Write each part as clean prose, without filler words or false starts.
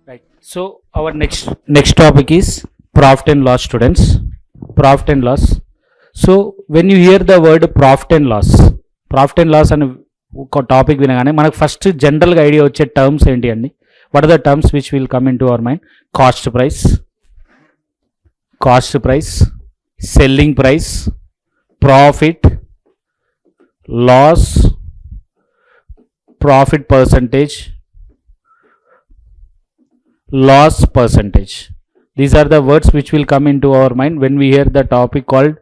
Right. So our next topic is profit and loss, students. Profit and loss. So when you hear the word profit and loss అనే ఒక topic వినగానే మనకు first జనరల్గా idea వచ్చే terms ఏంటి అండి? What are the terms which will come into our mind? Cost price, selling price, profit, loss, profit percentage, loss percentage. These are the words which will come into our mind when we hear the topic called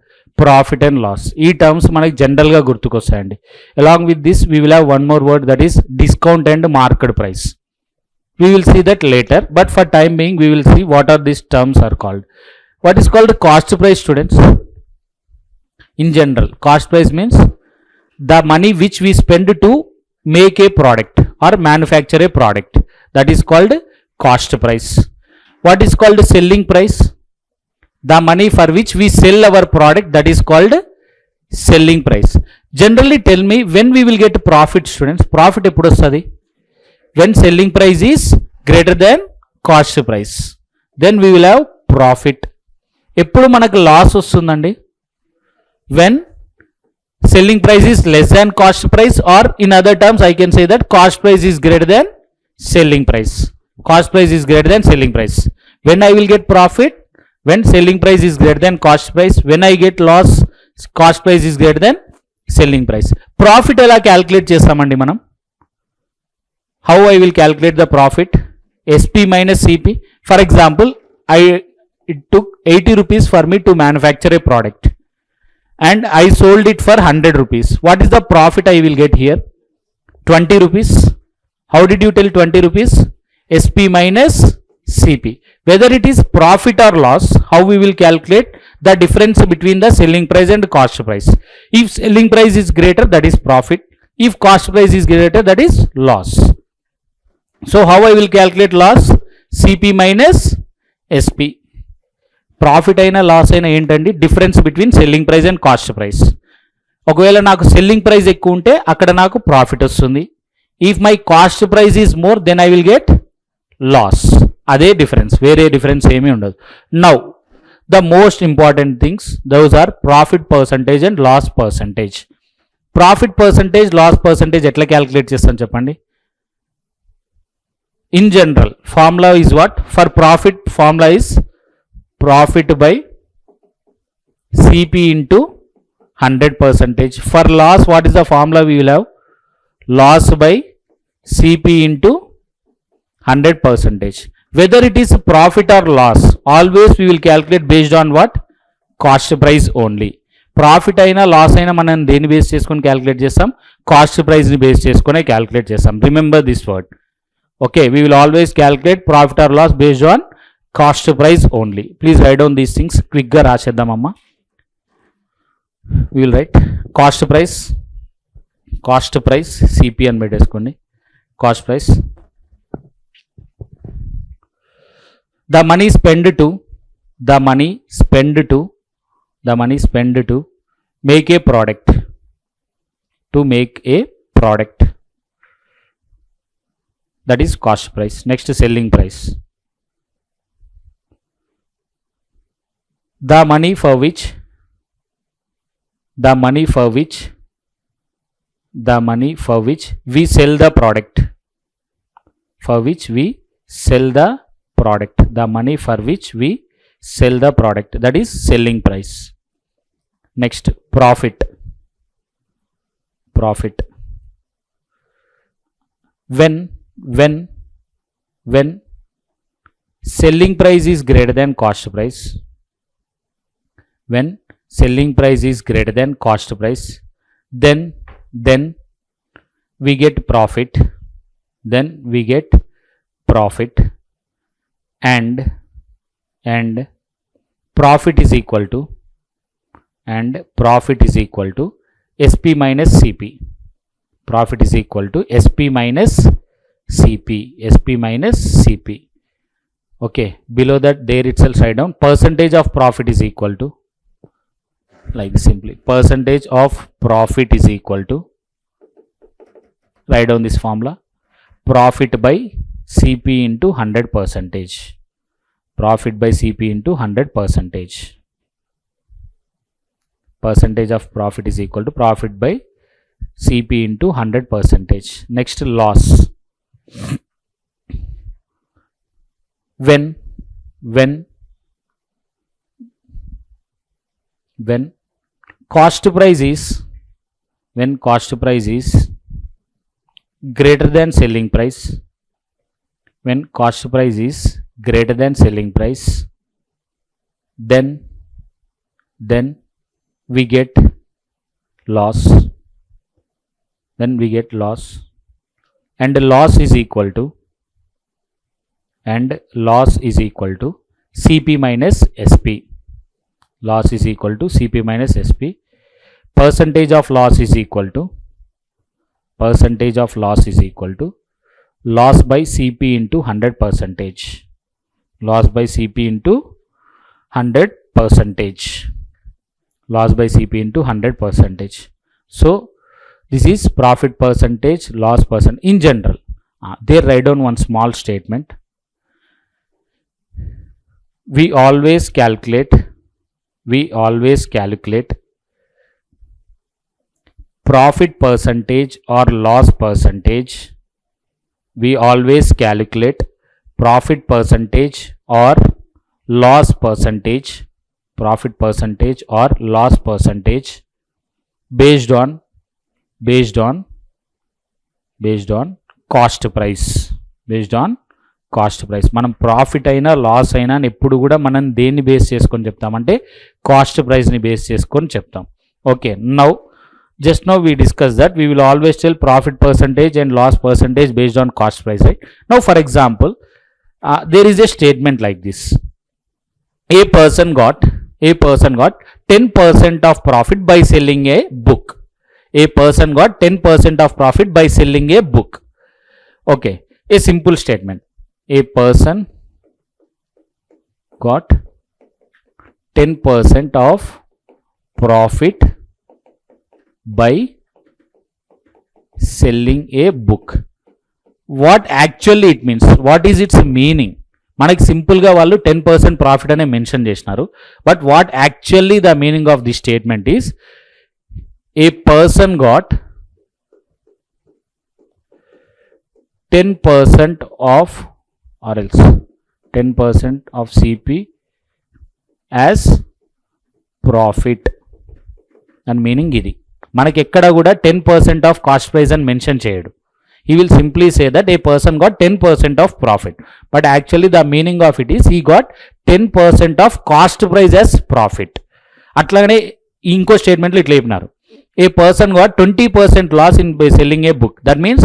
profit and loss. ఈ terms మనకి జనరల్గా గుర్తుకొస్తాయండి. Along with this we will have one more word, that is discount and market price. We will see that later, but for time being we will see what are these terms are called. What is called cost price, students? In general, cost price means the money which we spend to make a product or manufacture a product. That is called cost price. What is called selling price? The money for which we sell our product, that is called selling price. Generally tell me, when we will get profit, students? Profit eppudu ostadi? When selling price is greater than cost price, then we will have profit. Eppudu manaku loss ostundandi? When selling price is less than cost price, or in other terms I can say that cost price is greater than selling price. Cost price is greater than selling price. When I will get profit? When selling price is greater than cost price. When I get loss? Cost price is greater than selling price. Profit ఎలా calculate చేస్తామండి మనం? How I will calculate the profit? SP minus CP. For example, it took 80 rupees for me to manufacture a product and I sold it for 100 rupees. What is the profit I will get here? 20 rupees. How did you tell 20 rupees? SP minus CP. Whether it is profit or loss, how we will calculate the difference between the selling price and cost price? If selling price is greater, that is profit. If cost price is greater, that is loss. So how I will calculate loss? CP minus SP. Profit అయినా loss అయినా ఏంటండి? Difference between selling price and cost price. ఒకవేళ నాకు selling price ఎక్కువ ఉంటే అక్కడ నాకు profit వస్తుంది. If my cost price is more, then I will get loss. అదే డిఫరెన్స్, వేరే డిఫరెన్స్ ఏమీ ఉండదు. Now the most important things, those are profit percentage and loss percentage. Profit percentage, loss percentage ఎట్లా క్యాలిక్యులేట్ చేస్తాను చెప్పండి? In general formula is what? For profit formula is profit by CP into 100%. For loss, what is the formula we will have? Loss by CP into 100%. Whether it is profit or loss, always we will calculate based on what? Cost price only. Profit అయినా loss అయినా మనం దేని base చేసుకొని calculate చేస్తాం? Cost ప్రైస్ని base చేసుకునే calculate చేస్తాం. Remember this word. Okay, we will always calculate profit or loss based on cost price only. Please write down these things. క్విక్గా రాసేద్దామమ్మా. We will write cost price CP అని పెట్టేసుకోండి. Cost price, the money spend to make a product, that is cost price. Next selling price, the money for which we sell the product, the money for which we sell the product, that is selling price. Next, profit. When selling price is greater than cost price, when selling price is greater than cost price, then we get profit, and profit is equal to SP minus CP. Profit is equal to SP minus CP. Okay, below that there itself write down percentage of profit is equal to, like simply percentage of profit is equal to, write down this formula, profit by CP into 100 percentage. Profit by CP into 100 percentage. Percentage of profit is equal to profit by CP into 100 percentage. Next, loss. When cost price is greater than selling price, when cost price is greater than selling price, then we get loss. And loss is equal to CP minus SP. Loss is equal to CP minus SP. Percentage of loss is equal to loss by CP into 100 percentage. Loss by CP into 100 percentage. Loss by CP into 100 percentage. So this is profit percentage, loss percent. In general, they write down one small statement. We always calculate profit percentage or loss percentage. We always calculate profit percentage or loss percentage. Profit percentage or loss percentage based on cost price. మనం profit అయినా loss అయినా ఎప్పుడు కూడా మనం దేన్ని base చేసుకొని చెప్తామంటే cost ప్రైస్ని బేస్ చేసుకొని చెప్తాం. Okay, just now we discussed that we will always tell profit percentage and loss percentage based on cost price, right? Now for example, there is a statement like this: a person got 10% of profit by selling a book. A person got 10% of profit by selling a book. Okay, a simple statement: a person got 10% of profit by selling a book. What actually it means? What is its meaning? మనకి సింపుల్గా వాళ్ళు 10% profit అనే mention చేసినారు. But what actually the meaning of the statement is a person got 10% of or else 10% of CP as profit. and meaning ఇది మనకి ఎక్కడ కూడా 10% of cost price అని మెన్షన్ చేయడు. he will simply say that a person got 10% of profit, but actually the meaning of it is he got 10% of cost price as profit. అట్లాగనే ఇంకో స్టేట్మెంట్లో ఇట్లా చెప్పినారు: a person got 20% loss in by selling a book. that means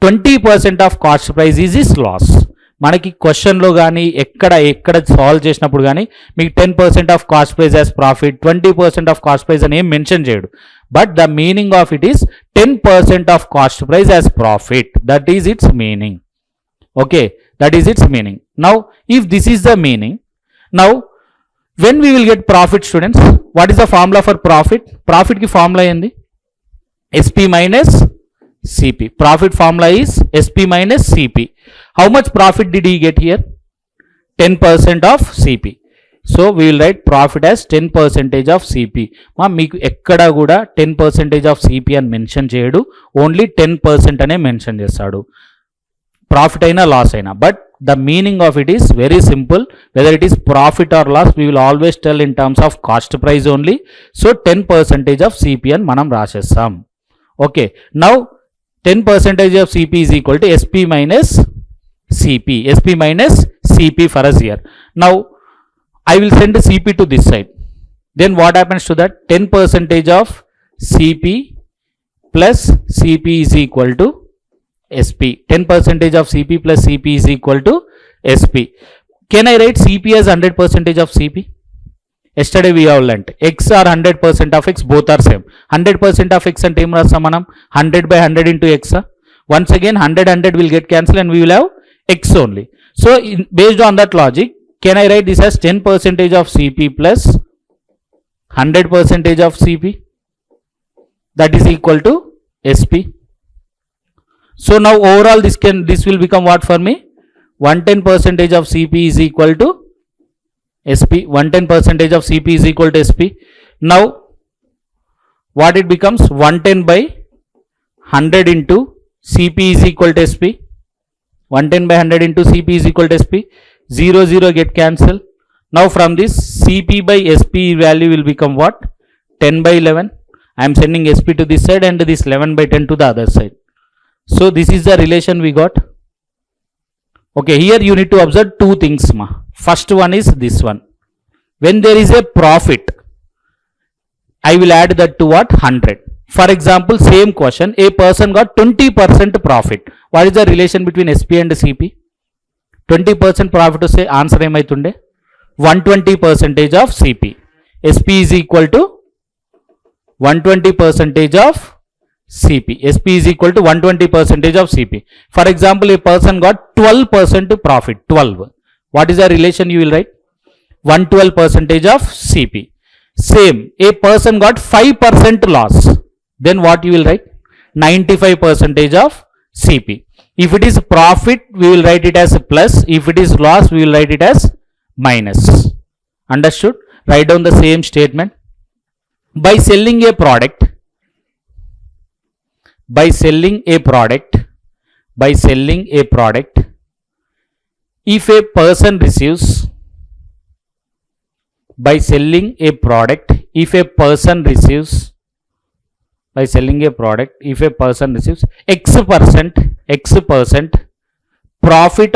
20% of cost price is his loss. మనకి క్వశ్చన్లో కానీ ఎక్కడ solve చేసినప్పుడు కానీ మీకు 10% of cost price as profit, 20% of cost price అని ఏం మెన్షన్ చేయడు. But the meaning of it is 10% of cost price as profit. That is it's meaning. Okay, that is it's meaning. Now if this is the meaning, now when we will get profit, students, what is the formula for profit? Profit ki formula endi? SP minus CP. Profit formula is SP minus CP. How much profit did he get here? 10% of CP. So we will write profit as 10% of CP. మీకు ఎక్కడ కూడా 10% of CP అని mention చేయడు, only 10% అనే mention చేస్తాడు. Profit అయినా loss అయినా. But the meaning of it is very simple: whether it is profit or loss, we will always tell in terms of cost price only. So 10% of CP అని మనం రాసేస్తాం. Okay, now 10% of CP is equal to SP minus CP. SP minus CP for us here. Now I will send CP to this side. Then what happens to that? 10% of CP plus CP is equal to SP. 10% of CP plus CP is equal to SP. Can I write CP as 100% of CP? Yesterday we have learnt X or 100% of X, both are same. 100% of X and em rasam manam 100 by 100 into X. Once again 100 will get cancelled and we will have X only. So based on that logic, can I write this as 10% of CP plus 100% of CP? That is equal to SP. So now overall this will become what for me? 110% of CP is equal to SP. 110% of CP is equal to SP. Now what it becomes? 110 by 100 into CP is equal to SP. 110 by 100 into CP is equal to SP. 0 0 get cancelled. Now from this CP by SP value will become what? 10 by 11. I am sending SP to this side and this 11 by 10 to the other side. So this is the relation we got. Okay, here you need to observe two things. First one is this one. When there is a profit, I will add that to what? 100. For example, same question, a person got 20% profit. What is the relation between SP and CP? 20% profit to say answer ఏమైతుండే 120% of CP. SP is equal to 120% of CP. SP is equal to 120% of CP. For example, a person got 12% profit. 12. What is the relation you will write? 112% of CP. Same, a person got 5% loss. Then what you will write? 95% of CP. If it is profit, we will write it as plus. If it is loss, we will write it as minus. Understood? Write down the same statement. By selling a product, if a person receives, X percent profit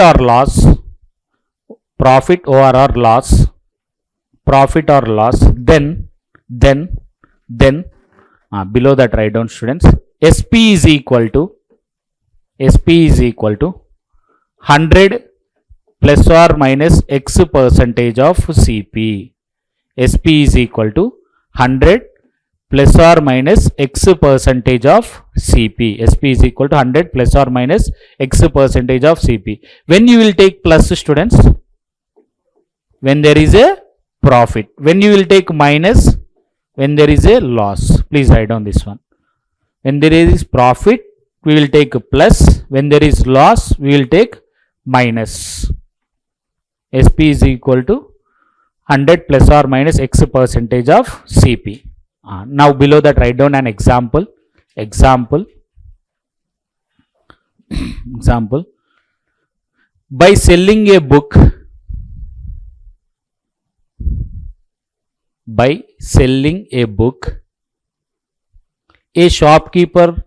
or loss, then below that write down, students, SP is equal to 100 plus or minus X percentage of CP. SP is equal to 100 plus or minus X percentage of CP. SP is equal to 100 plus or minus X percentage of CP. When you will take plus, students? When there is a profit. When you will take minus? When there is a loss. Please write down this one. When there is profit, we will take plus. When there is loss, we will take minus. SP is equal to 100 plus or minus X percentage of CP. Now below that write down an example. By selling a book, a shopkeeper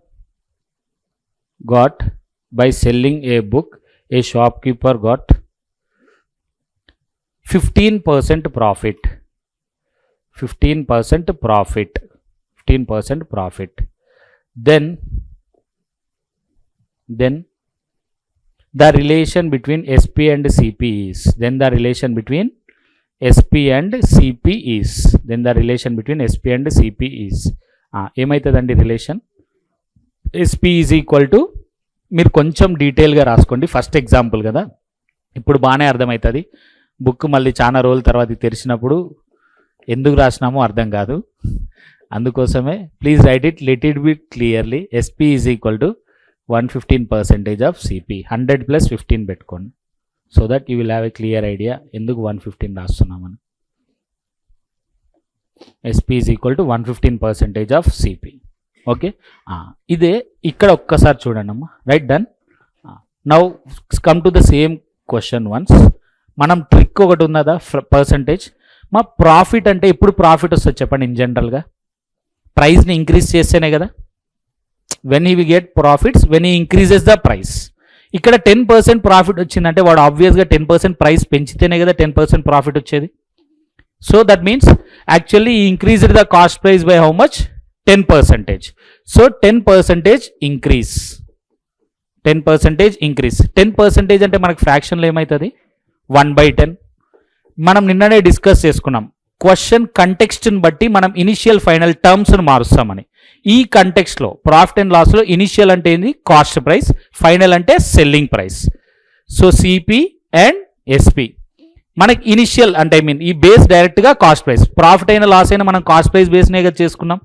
got 15% profit. 15% profit. Then the relation between SP and CP is. ఏమవుతుందండి relation? SP is equal to, మీరు కొంచెం డీటెయిల్గా రాసుకోండి. First example కదా, ఇప్పుడు బాగానే అర్థమవుతుంది. Book మళ్ళీ చాలా రోజుల తర్వాత తెరిచినప్పుడు ఎందుకు రాసినామో అర్థం కాదు. అందుకోసమే please right it, let it be clearly. SP is equal to 115% of CP. 100 plus 15 పెట్టుకోండి. So that you will have a clear idea ఎందుకు 115 రాస్తున్నామని. SP is equal to 115% of CP. Okay, ఇదే ఇక్కడ ఒక్కసారి చూడండి అమ్మా. Right, done. Now come to the same question once. మనం trick ఒకటి ఉన్నదా పర్సంటేజ్. మా ప్రాఫిట్ అంటే ఎప్పుడు ప్రాఫిట్ వస్తుంది చెప్పండి? ఇన్ జనరల్గా ప్రైస్ని ఇంక్రీజ్ చేస్తేనే కదా. When he we get profits when he increases the price. ఇక్కడ 10% ప్రాఫిట్ వచ్చిందంటే వాడు ఆబ్వియస్గా 10% ప్రైస్ పెంచితేనే కదా 10% ప్రాఫిట్ వచ్చేది. సో దట్ మీన్స్ యాక్చువల్లీ ఈ increased the cost price by how much? 10%. So 10% increase. 10% increase. 10% అంటే మనకు ఫ్రాక్షన్లో ఏమవుతుంది? 1/10. మనం నిన్ననే డిస్కస్ చేసుకున్నాం. క్వశ్చన్ కంటెక్స్ట్ని బట్టి మనం ఇనిషియల్ ఫైనల్ టర్మ్స్ను మారుస్తామని. ఈ కంటెక్స్ట్లో ప్రాఫిట్ అండ్ లాస్లో ఇనిషియల్ అంటే ఏంది? Cost price. ఫైనల్ అంటే selling price. So CP and SP మనకి ఇనిషియల్ అంటే ఈ బేస్ డైరెక్ట్గా కాస్ట్ ప్రైస్. ప్రాఫిట్ అయినా లాస్ అయినా మనం కాస్ట్ ప్రైస్ బేస్నే కదా చేసుకున్నాం.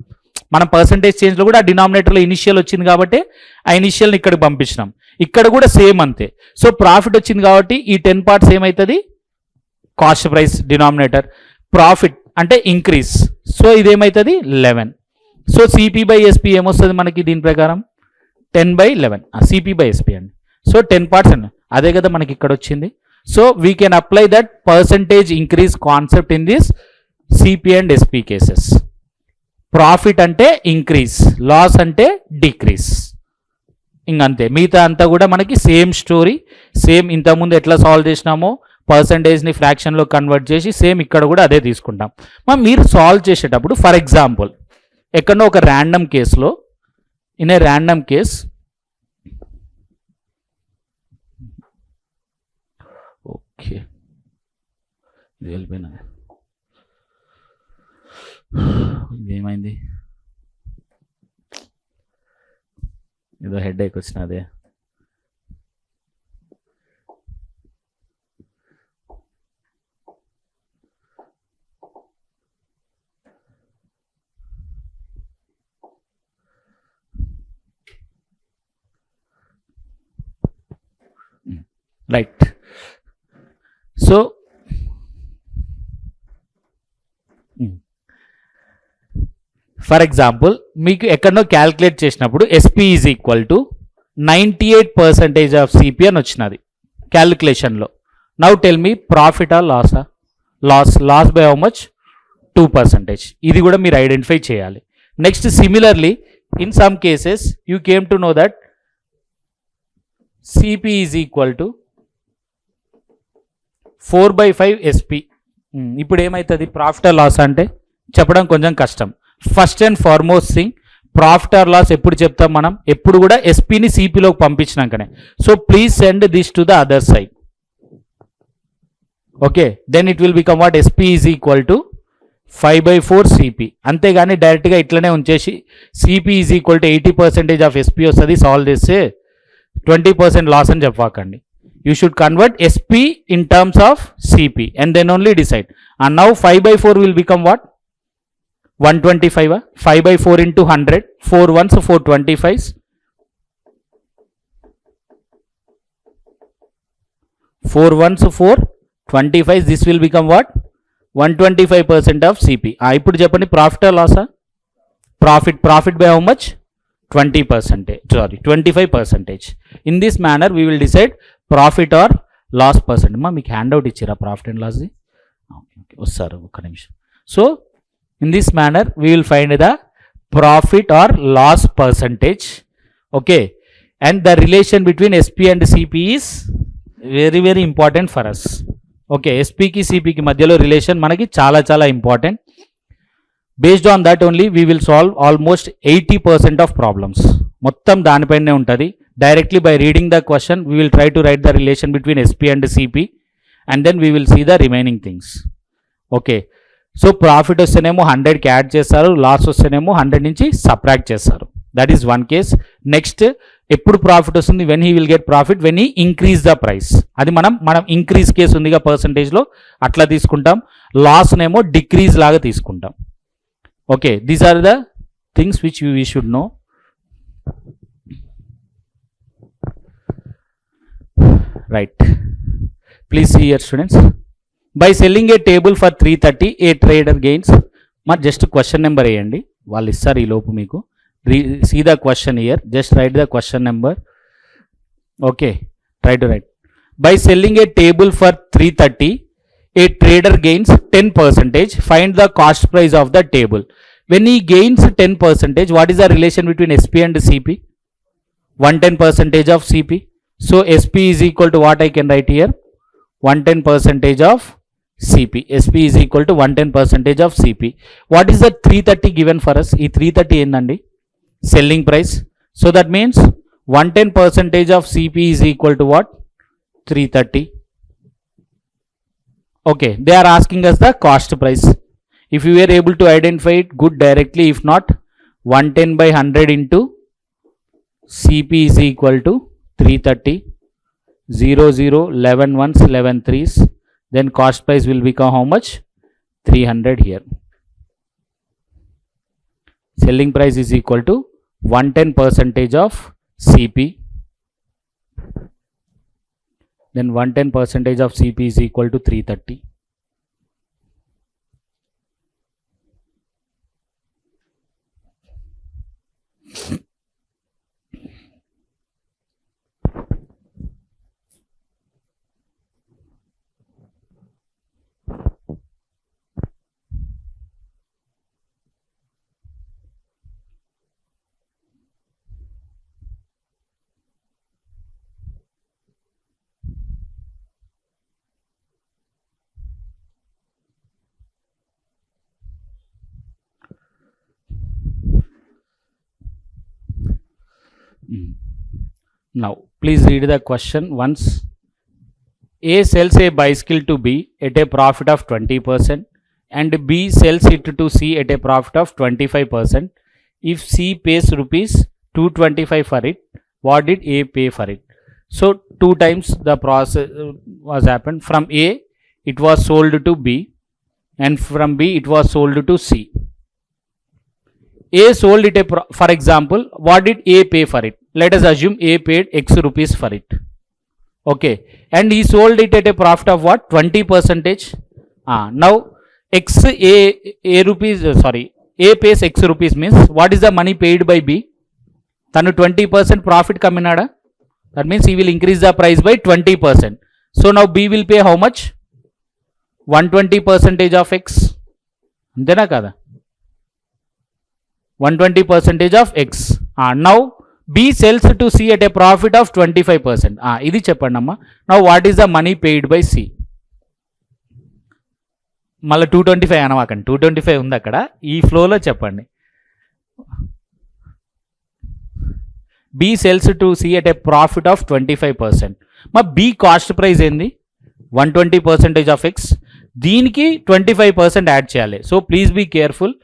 మనం పర్సంటేజ్ చేంజ్లో కూడా ఆ డినామినేటర్లో ఇనిషియల్ వచ్చింది కాబట్టి ఆ ఇనిషియల్ని ఇక్కడికి పంపించినాం. ఇక్కడ కూడా సేమ్ అంతే. సో ప్రాఫిట్ వచ్చింది కాబట్టి ఈ 10 పార్ట్స్ ఏమవుతుంది, కాస్ట్ ప్రైస్ డినామినేటర్, ప్రాఫిట్ అంటే ఇంక్రీజ్, సో ఇదేమవుతుంది 11. సో సిపి బై ఎస్పి ఏమొస్తుంది మనకి దీని ప్రకారం 10/11 సిపి బై ఎస్పి అండి. సో 10 పార్ట్స్ అండి, అదే కదా మనకి ఇక్కడ వచ్చింది. So we can apply that percentage increase concept in this CP and SP cases. Profit అంటే ఇంక్రీజ్, లాస్ అంటే డిక్రీజ్, ఇంకంతే. మిగతా అంతా కూడా మనకి సేమ్ స్టోరీ, సేమ్ ఇంతకుముందు ఎట్లా సాల్వ్ చేసినామో పర్సంటేజ్ని ఫ్రాక్షన్లో కన్వర్ట్ చేసి సేమ్ ఇక్కడ కూడా అదే తీసుకుంటాం. మీరు సాల్వ్ చేసేటప్పుడు ఫర్ ఎగ్జాంపుల్ ఎక్కడో ఒక ర్యాండమ్ కేసులో, in a random case, okay ఇది వెళ్ళిపోయినది, ఏమైంది, ఏదో హెడ్ ఏక్ వచ్చినదే. రైట్. సో ఫర్ ఎగ్జాంపుల్ మీకు ఎక్కడో క్యాల్కులేట్ చేసినప్పుడు SP is equal to 98% of CP అని వచ్చినది క్యాల్కులేషన్లో. Now tell me profit or లాసా? Loss by how much? 2%. ఇది కూడా మీరు ఐడెంటిఫై చేయాలి. Next similarly in some cases you came to know that CP is equal to 4/5 SP. ఇప్పుడు ఏమవుతుంది ప్రాఫిట్ ఆర్ లాస్ అంటే చెప్పడం కొంచెం కష్టం. First and foremost thing, profit or loss ఎప్పుడు చెప్తాం మనం? ఎప్పుడు కూడా ఎస్పీని సిపిలోకి పంపించినాకనే. So please send this to the other side. Okay, then it will become what? SP is equal to 5/4 CP. అంతేగాని డైరెక్ట్గా ఇట్లనే ఉంచేసి CP is equal to 80% of SP వస్తుంది సాల్వ్ చేస్తే 20% లాస్ అని చెప్పకండి. You should convert SP in terms of CP and then only decide. And now 5/4 will become what? 125. 5/4 into 100. 4 ones, 4 25s. 4 ones, 4 25s. This will become what? 125% of CP. ఇప్పుడు చెప్పండి profit ఆ లాసా? Profit by how much? 20%. Sorry, 25%. In this manner we will decide profit or loss percent. మీకు hand out ఇచ్చారా profit and లాస్ది? Okay వస్తారు ఒక్క నిమిషం. So in this manner we will find the profit or loss percentage. Okay, and the relation between SP and CP is very very important for us. Okay, ఎస్పీకి సిపికి మధ్యలో relation మనకి చాలా చాలా important. Based on that only we will solve almost 80% of problems. మొత్తం దానిపైనే ఉంటుంది. Directly by reading the question, we will try to write the relation between SP and CP, and then we will see the remaining things. Okay, so profit వస్తేనేమో 100కి add చేస్తారు, loss వస్తేనేమో 100 నుంచి subtract చేస్తారు. That is one case. Next, ఎప్పుడు profit వస్తుంది? When he will get profit when he increase the price. అది మనం increase case ఉందిగా పర్సంటేజ్లో, అట్లా తీసుకుంటాం. లాస్నేమో డిక్రీజ్ లాగా తీసుకుంటాం. Okay, these are the things which we should know. Right, please see here students. By selling a table for 330, a trader gains. Just question number వేయండి, వాళ్ళు ఇస్తారు ఈ లోపు మీకు. See the question here, just write the question number. Okay, try to write. By selling a table for 330, a trader gains 10%. Find the cost price of the table. When he gains 10%, what is the relation between SP and CP? 110% of CP. So SP is equal to what I can write here? 110% of CP. SP is equal to 110% of CP. What is the 330 given for us? Ee 330 endandi selling price. So that means 110% of CP is equal to what? 330. Okay, they are asking us the cost price. If you were able to identify it, good directly. If not, 110/100 into CP is equal to 330, 0, 0, 11 ones, 11 threes. Then cost price will become how much? 300 here. selling price is equal to 110% of CP. Then 110% of CP is equal to 330. Now, please read the question once. A sells a bicycle to B at a profit of 20% and B sells it to C at a profit of 25%. If C pays rupees 225 for it, what did A pay for it? So, 2 times the process was happened. From A, it was sold to B, and from B, it was sold to C. A sold it for example, what did A pay for it? Let us assume A paid X rupees for it. Okay, and he sold it at a profit of what? 20%. Now X A rupees, A pays X rupees means what is the money paid by B? Tanu 20% profit kaminada. That means he will increase the price by 20%. So now B will pay how much? 120% of X. Antena kada? 120% of X. Now B sells to C at a profit of 25%. ఇది చెప్పండి అమ్మా. Now what is the money paid by C? మళ్ళీ 225 అనవాకండి, 225 ఉంది అక్కడ, ఈ ఫ్లోలో చెప్పండి. B sells to C at a profit of 25%. మా B కాస్ట్ ప్రైస్ ఏంది? 120% of X. దీనికి 25% యాడ్ చేయాలి. So please be careful.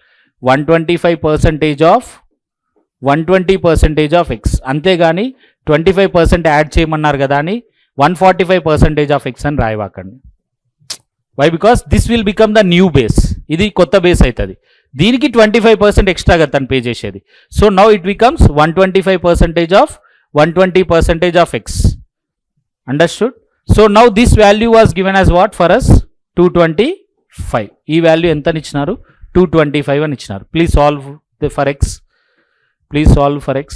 125% of 120% of X, అంతేగాని 25% యాడ్ చేయమన్నారు కదా అని 145% ఆఫ్ X అని రాయవాకండి. Why? Because this will become the new base. ఇది కొత్త బేస్ అవుతుంది. దీనికి 25% ఎక్స్ట్రాగా తను పే చేసేది. So now it becomes 125% of 120% of X. Understood? So now this value was given as what for us? 225. ఈ వాల్యూ ఎంత అని ఇచ్చినారు? 225 అని ఇచ్చినారు. Please solve for X. Please solve for X.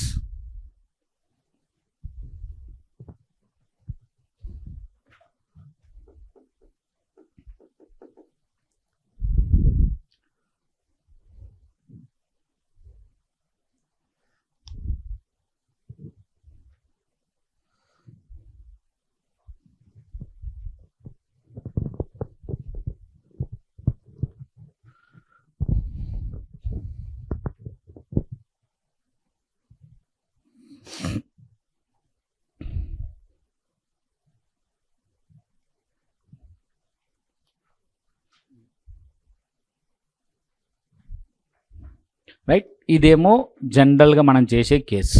Right, ఇదేమో జనరల్గా మనం చేసే కేసు.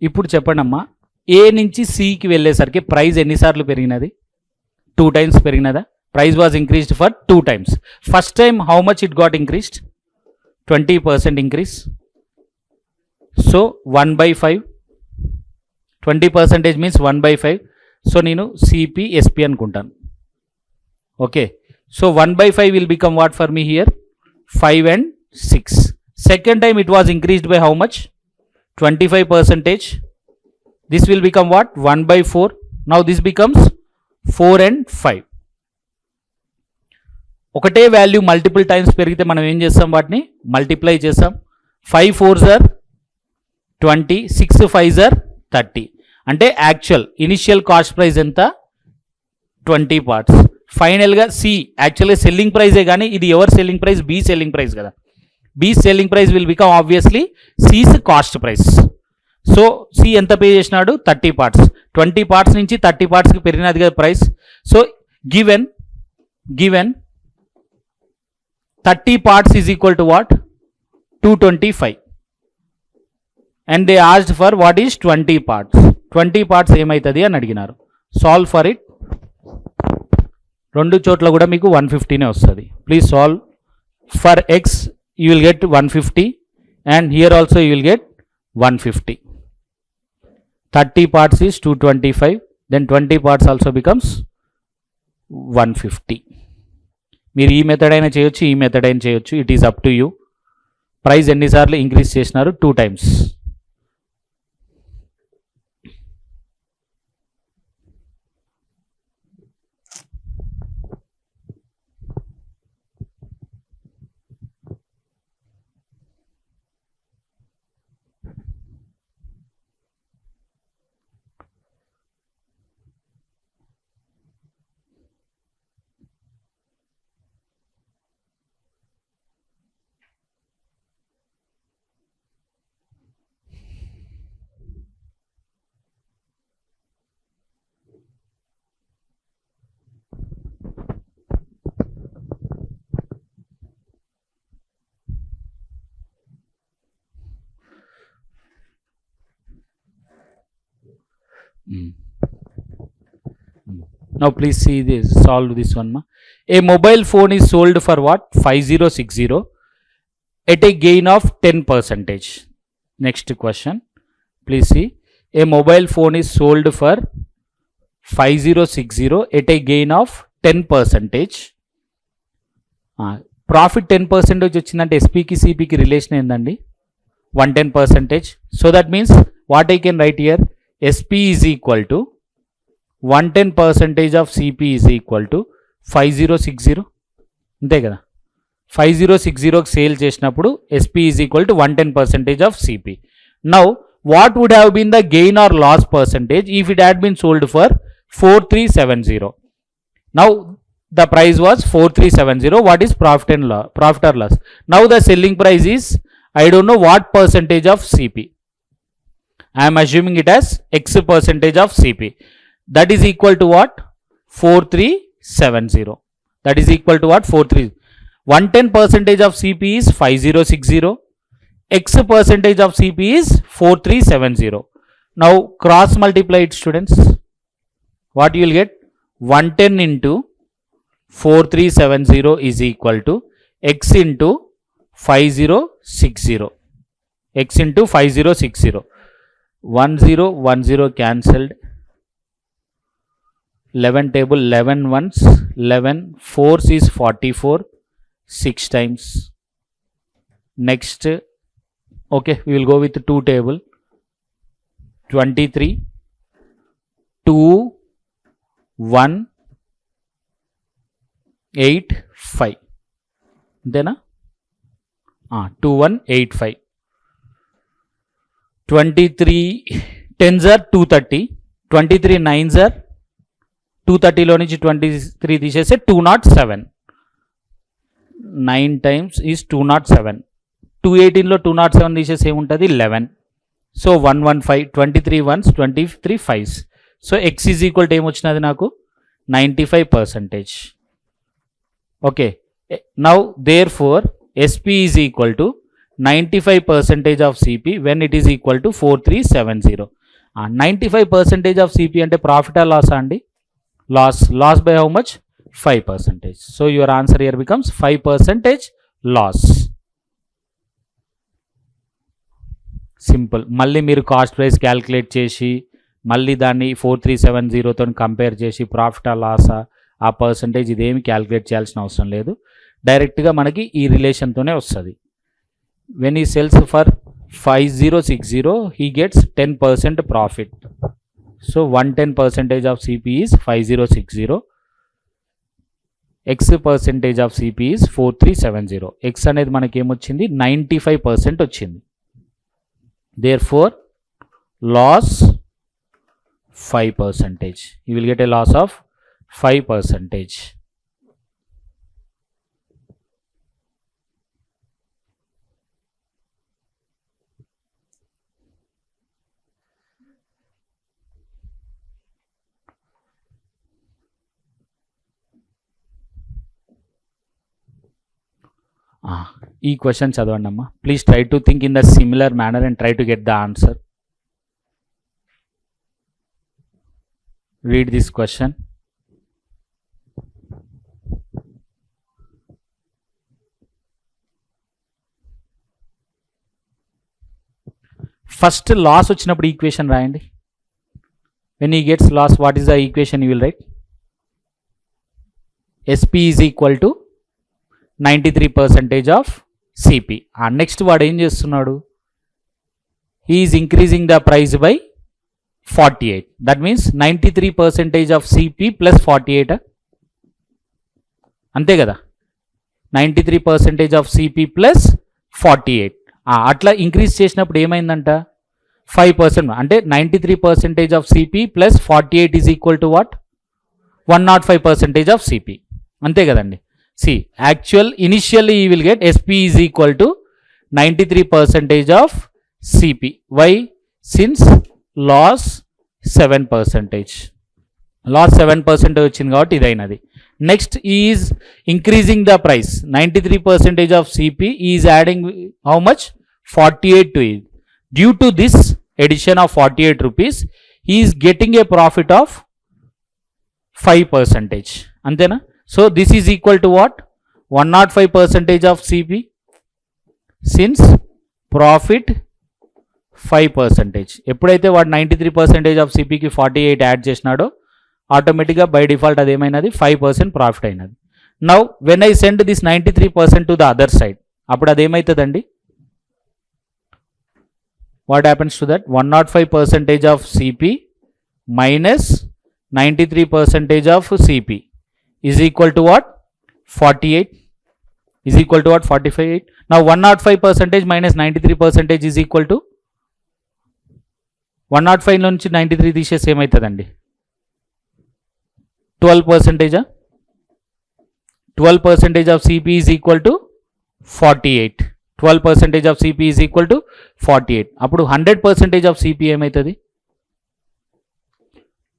ఇప్పుడు చెప్పండి అమ్మా, ఏ నుంచి సికి వెళ్ళేసరికి ప్రైస్ ఎన్నిసార్లు పెరిగినది? 2 times పెరిగినదా? Price was increased for 2 times. First time how much it got increased? 20% increase. So 1/5, 20% means 1/5. So నేను సిపి ఎస్పి అనుకుంటాను. Okay, so 1/5 will become what for me here? 5 and 6. Second time it was increased by how much? 25%. This will become what? 1/4. Now this becomes 4 and 5. ఒకటే value multiple times పెరిగితే మనం ఏం చేస్తాం? వాటిని multiply చేస్తాం. 5 4s are 20, 6 5s are 30. అంటే actual initial cost price ఎంత? 20 parts. ఫైనల్గా సి యాక్చువల్గా సెల్లింగ్ ప్రైజే, కానీ ఇది ఎవరు selling price? B selling price కదా. B selling price will become obviously C's cost price. So C ఎంత పే చేసినాడు? 30 parts. 20 parts నుంచి 30 partsకి పెరిగినది కదా price. So given 30 parts is equal to what? 225. And they asked for what is 20 parts. 20 parts ఏమవుతుంది అని అడిగినారు. Solve for it. రెండు చోట్ల కూడా మీకు 150నే వస్తుంది. Please solve for X. You will get 150. and here also you will get 150. 30 parts is 225, then 20 parts also becomes 150. మీరు ఈ మెథడ్ అయినా చేయొచ్చు, ఈ మెథడ్ అయినా చేయొచ్చు, it is up to you. Price ఎన్నిసార్లు ఇంక్రీజ్ చేసినారు? 2 times. Now please see this, solve this one. A mobile phone is sold for what? 5060 at a gain of 10%. Next question, please see. A mobile phone is sold for 5060 at a gain of 10%. Profit 10% వచ్చిందంటే ఎస్పీకి సిపికి relation ఏందండి? 110%. So that means what I can write here, SP is equal to 110% of CP is equal to 5060. అంతే కదా, 5060కి sale చేసినప్పుడు SP is equal to 110% of CP. Now what would have been the gain or loss percentage if it had been sold for 4370? Now the price was 4370. What is profit and loss, profit or loss? Now the selling price is, I don't know what percentage of CP. I am assuming it as X percentage of CP. That is equal to what? 4370. That is equal to what? 110% of CP is 5060. X percentage of CP is 4370. Now cross multiply it, students. What you will get? 110 into 4370 is equal to X into 5060. X into 5060. 1010 cancelled. 11 table, 11 ones, 11 fours is 44, 6 times. Next, okay, we will go with 2 table. 23, 2, 1, 8, 5. అంతేనా? 2185. 23 10s are 230. 23 9s are 230లో నుంచి 23 తీసేస్తే 207. 9 times is 207. 218లో 207 తీసేసి ఏముంటుంది? 11. So 115. 23 ones, 23 5s. So X is equal to ఏమొచ్చినది నాకు? 95%. Okay, now therefore SP is equal to 95% of CP when it is equal to 4370. 95% of CP అంటే profit ఆ loss అండి? Loss by how much? 5%. So your answer here becomes 5% loss. Simple. మళ్ళీ మీరు cost price calculate చేసి మళ్ళీ దాన్ని 4370తో compare చేసి profit ఆ లాసా ఆ పర్సంటేజ్ ఇదేమి క్యాల్కులేట్ చేయాల్సిన అవసరం లేదు. డైరెక్ట్గా మనకి ఈ రిలేషన్తోనే వస్తుంది. When he sells for 5060 he gets 10% profit. So 110% of CP is 5060. X percentage of CP is 4370. X అనేది మనకి ఏమొచ్చింది? 95% వచ్చింది. Therefore loss 5%. You will get a loss of 5%. ఈ క్వశ్చన్ చదవండి అమ్మా. Please try to think in the similar manner and try to get the answer. Read this question. First loss వచ్చినప్పుడు equation రాయండి. When he gets loss, what is the equation you will write? SP is equal to 93% of CP. Next వాడు ఏం చేస్తున్నాడు? He is increasing the price by 48. That means 93% of CP plus 48. అంతే కదా, 93% of CP plus 48. అట్లా increase చేసినప్పుడు ఏమైందంట? 5%. అంటే 93% of CP plus 48 is equal to what? 105% of CP. అంతే కదండి. See actual initially you will get SP is equal to 93% of CP. Why? Since loss 7%. Loss 7% వచ్చింది కాబట్టి ఇదైనది. Next is increasing the price. 93% of CP is adding how much? 48 to it. Due to this addition of 48 rupees, he is getting a profit of 5%. అంతేనా? So this is equal to what? 105% of CP since profit 5%. ఎప్పుడైతే వాడు 93% of సిపికి 48 add చేసినాడో ఆటోమేటిక్గా by default అది ఏమైనది? 5% profit అయినది. Now when I send this 93% to the other side, అప్పుడు అదేమవుతుందండి? What happens to that? 105% of CP minus 93% of CP is equal to what? 48 is equal to what? 45. Now 105% minus 93% is equal to 105 నుంచి 93 తీసేసి ఏమవుతుందండి? 12%. 12% of CP is equal to 48. 12% of CP is equal to 48. అప్పుడు 100% of CP ఏమవుతుంది?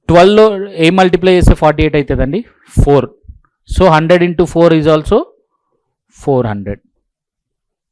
12లో ఏం multiply చేస్తే 48 అవుతుందండి? 4. So 100 into 4 is also 400.